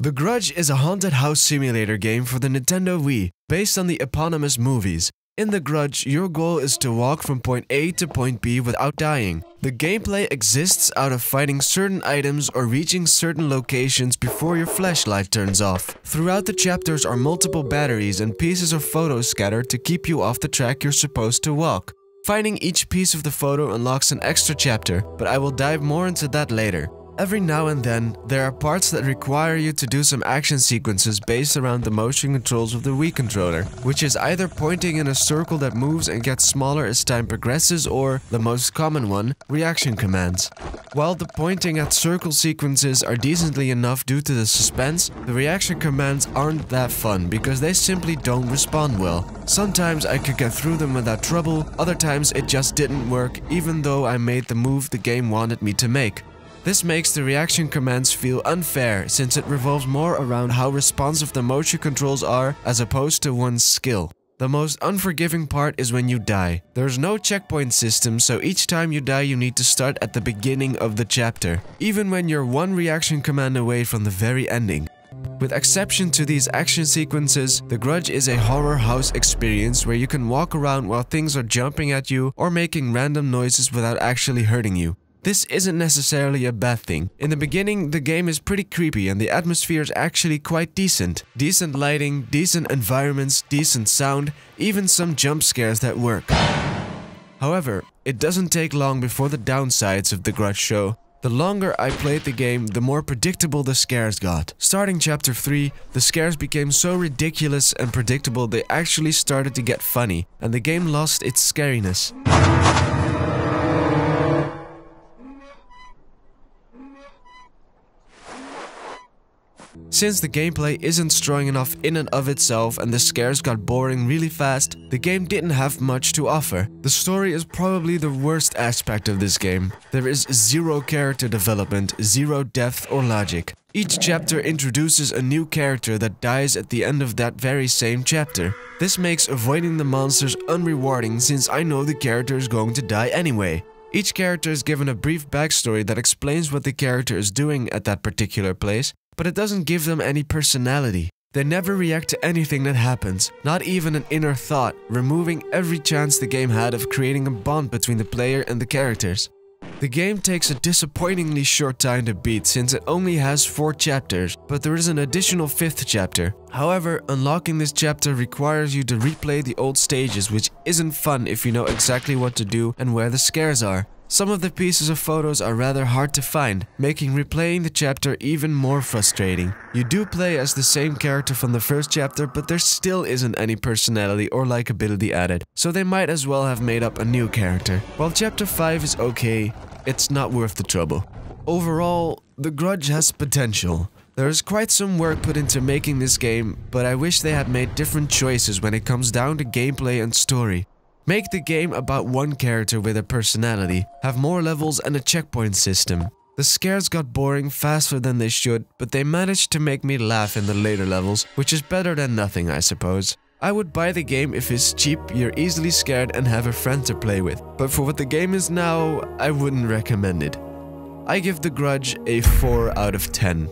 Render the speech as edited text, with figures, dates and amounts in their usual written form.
The Grudge is a haunted house simulator game for the Nintendo Wii, based on the eponymous movies. In The Grudge, your goal is to walk from point A to point B without dying. The gameplay exists out of fighting certain items or reaching certain locations before your flashlight turns off. Throughout the chapters are multiple batteries and pieces of photos scattered to keep you off the track you're supposed to walk. Finding each piece of the photo unlocks an extra chapter, but I will dive more into that later. Every now and then, there are parts that require you to do some action sequences based around the motion controls of the Wii controller, which is either pointing in a circle that moves and gets smaller as time progresses or, the most common one, reaction commands. While the pointing at circle sequences are decently enough due to the suspense, the reaction commands aren't that fun because they simply don't respond well. Sometimes I could get through them without trouble, other times it just didn't work even though I made the move the game wanted me to make. This makes the reaction commands feel unfair since it revolves more around how responsive the motion controls are as opposed to one's skill. The most unforgiving part is when you die. There's no checkpoint system, so each time you die you need to start at the beginning of the chapter, even when you're one reaction command away from the very ending. With exception to these action sequences, The Grudge is a horror house experience where you can walk around while things are jumping at you or making random noises without actually hurting you. This isn't necessarily a bad thing. In the beginning, the game is pretty creepy and the atmosphere is actually quite decent. Decent lighting, decent environments, decent sound, even some jump scares that work. However, it doesn't take long before the downsides of The Grudge show. The longer I played the game, the more predictable the scares got. Starting chapter 3, the scares became so ridiculous and predictable they actually started to get funny, and the game lost its scariness. Since the gameplay isn't strong enough in and of itself and the scares got boring really fast, the game didn't have much to offer. The story is probably the worst aspect of this game. There is zero character development, zero depth or logic. Each chapter introduces a new character that dies at the end of that very same chapter. This makes avoiding the monsters unrewarding since I know the character is going to die anyway. Each character is given a brief backstory that explains what the character is doing at that particular place, but it doesn't give them any personality. They never react to anything that happens, not even an inner thought, removing every chance the game had of creating a bond between the player and the characters. The game takes a disappointingly short time to beat since it only has 4 chapters, but there is an additional 5th chapter. However, unlocking this chapter requires you to replay the old stages, which isn't fun if you know exactly what to do and where the scares are. Some of the pieces of photos are rather hard to find, making replaying the chapter even more frustrating. You do play as the same character from the first chapter, but there still isn't any personality or likability added, so they might as well have made up a new character. While chapter 5 is okay, it's not worth the trouble. Overall, The Grudge has potential. There is quite some work put into making this game, but I wish they had made different choices when it comes down to gameplay and story. Make the game about one character with a personality, have more levels and a checkpoint system. The scares got boring faster than they should, but they managed to make me laugh in the later levels, which is better than nothing, I suppose. I would buy the game if it's cheap, you're easily scared and have a friend to play with, but for what the game is now, I wouldn't recommend it. I give The Grudge a 4 out of 10.